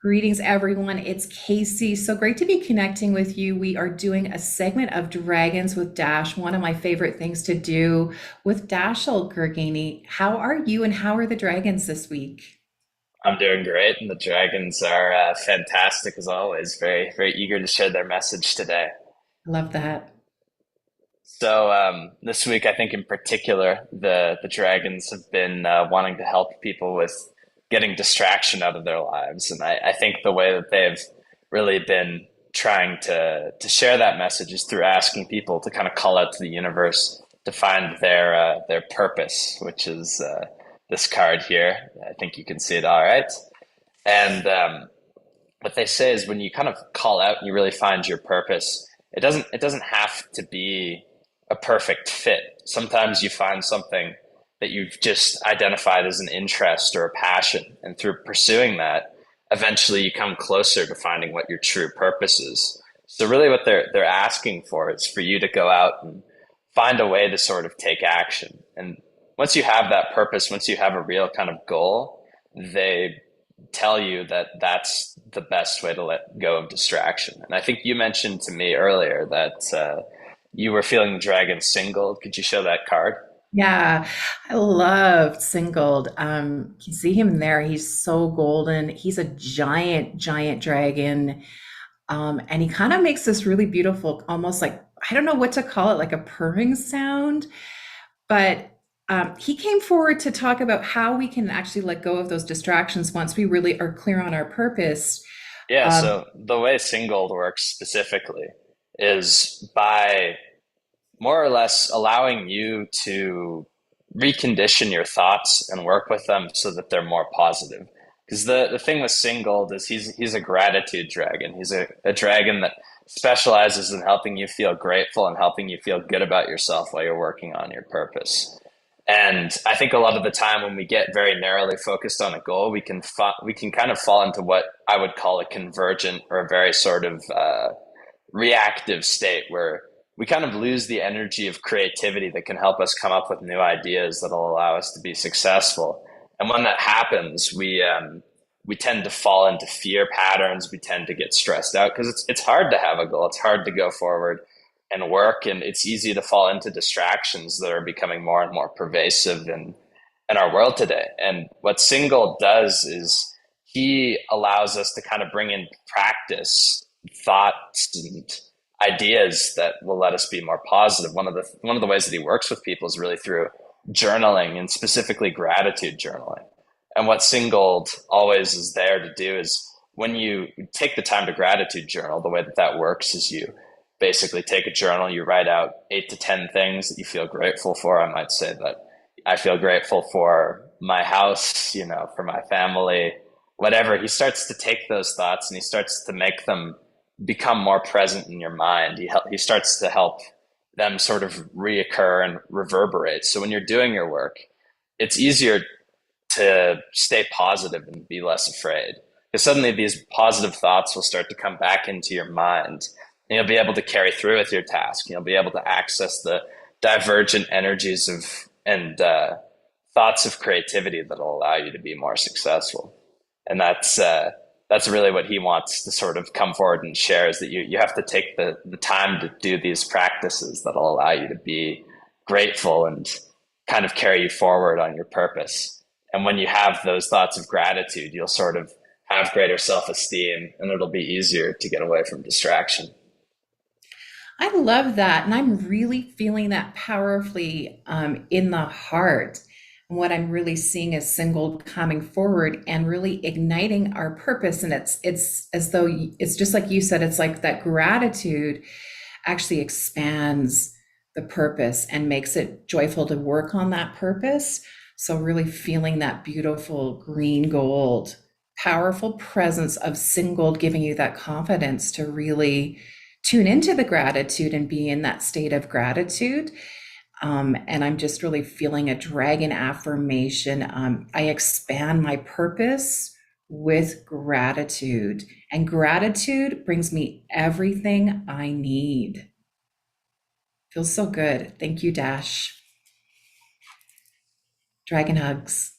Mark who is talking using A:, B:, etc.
A: Greetings, everyone. It's Casey. So great to be connecting with you. We are doing a segment of Dragons with Dash, one of my favorite things to do with Dashel Gorgenyi. How are you and how are the dragons this week?
B: I'm doing great, and the Dragons are fantastic as always. Very, very eager to share their message today.
A: I love that.
B: So this week, I think in particular, the Dragons have been wanting to help people with getting distraction out of their lives, and I think the way that they've really been trying to share that message is through asking people to kind of call out to the universe to find their purpose, which is this card here. I think you can see it all right. And what they say is when you kind of call out and you really find your purpose, it doesn't have to be a perfect fit. Sometimes you find something that you've just identified as an interest or a passion, and through pursuing that, eventually you come closer to finding what your true purpose is. So really what they're asking for is for you to go out and find a way to sort of take action. And once you have that purpose, once you have a real kind of goal, they tell you that that's the best way to let go of distraction. And I think you mentioned to me earlier that you were feeling the Dragon Singold. Could you show that card?
A: Yeah, I love Singold. You can see him there. He's so golden. He's a giant, giant dragon. And he kind of makes this really beautiful, almost like, I don't know what to call it, like a purring sound. But he came forward to talk about how we can actually let go of those distractions once we really are clear on our purpose.
B: Yeah,
A: Um,
B: so the way Singold works specifically is by more or less allowing you to recondition your thoughts and work with them so that they're more positive. Because the thing with Singold is he's a gratitude dragon. He's a dragon that specializes in helping you feel grateful and helping you feel good about yourself while you're working on your purpose. And I think a lot of the time when we get very narrowly focused on a goal, we can kind of fall into what I would call a convergent or a very sort of reactive state where we kind of lose the energy of creativity that can help us come up with new ideas that'll allow us to be successful. And when that happens, we tend to fall into fear patterns. We tend to get stressed out because it's hard to have a goal. It's hard to go forward and work, and it's easy to fall into distractions that are becoming more and more pervasive in our world today. And what Single does is he allows us to kind of bring in practice, thoughts, and ideas that will let us be more positive. One of the ways that he works with people is really through journaling, and specifically gratitude journaling. And what Singold always is there to do is when you take the time to gratitude journal, the way that that works is you basically take a journal, you write out 8 to 10 things that you feel grateful for. I might say that I feel grateful for my house, for my family, whatever. He starts to take those thoughts and he starts to make them become more present in your mind. He starts to help them sort of reoccur and reverberate. So when you're doing your work, it's easier to stay positive and be less afraid. Because suddenly these positive thoughts will start to come back into your mind. And you'll be able to carry through with your task. You'll be able to access the divergent energies of and thoughts of creativity that'll allow you to be more successful. And that's really what he wants to sort of come forward and share is that you have to take the time to do these practices that'll allow you to be grateful and kind of carry you forward on your purpose. And when you have those thoughts of gratitude, you'll sort of have greater self-esteem and it'll be easier to get away from distraction.
A: I love that. And I'm really feeling that powerfully in the heart. And what I'm really seeing is Single coming forward and really igniting our purpose. And it's as though it's just like you said, it's like that gratitude actually expands the purpose and makes it joyful to work on that purpose. So really feeling that beautiful green gold, powerful presence of Single giving you that confidence to really tune into the gratitude and be in that state of gratitude. And I'm just really feeling a dragon affirmation. I expand my purpose with gratitude, and gratitude brings me everything I need. Feels so good. Thank you, Dash. Dragon hugs.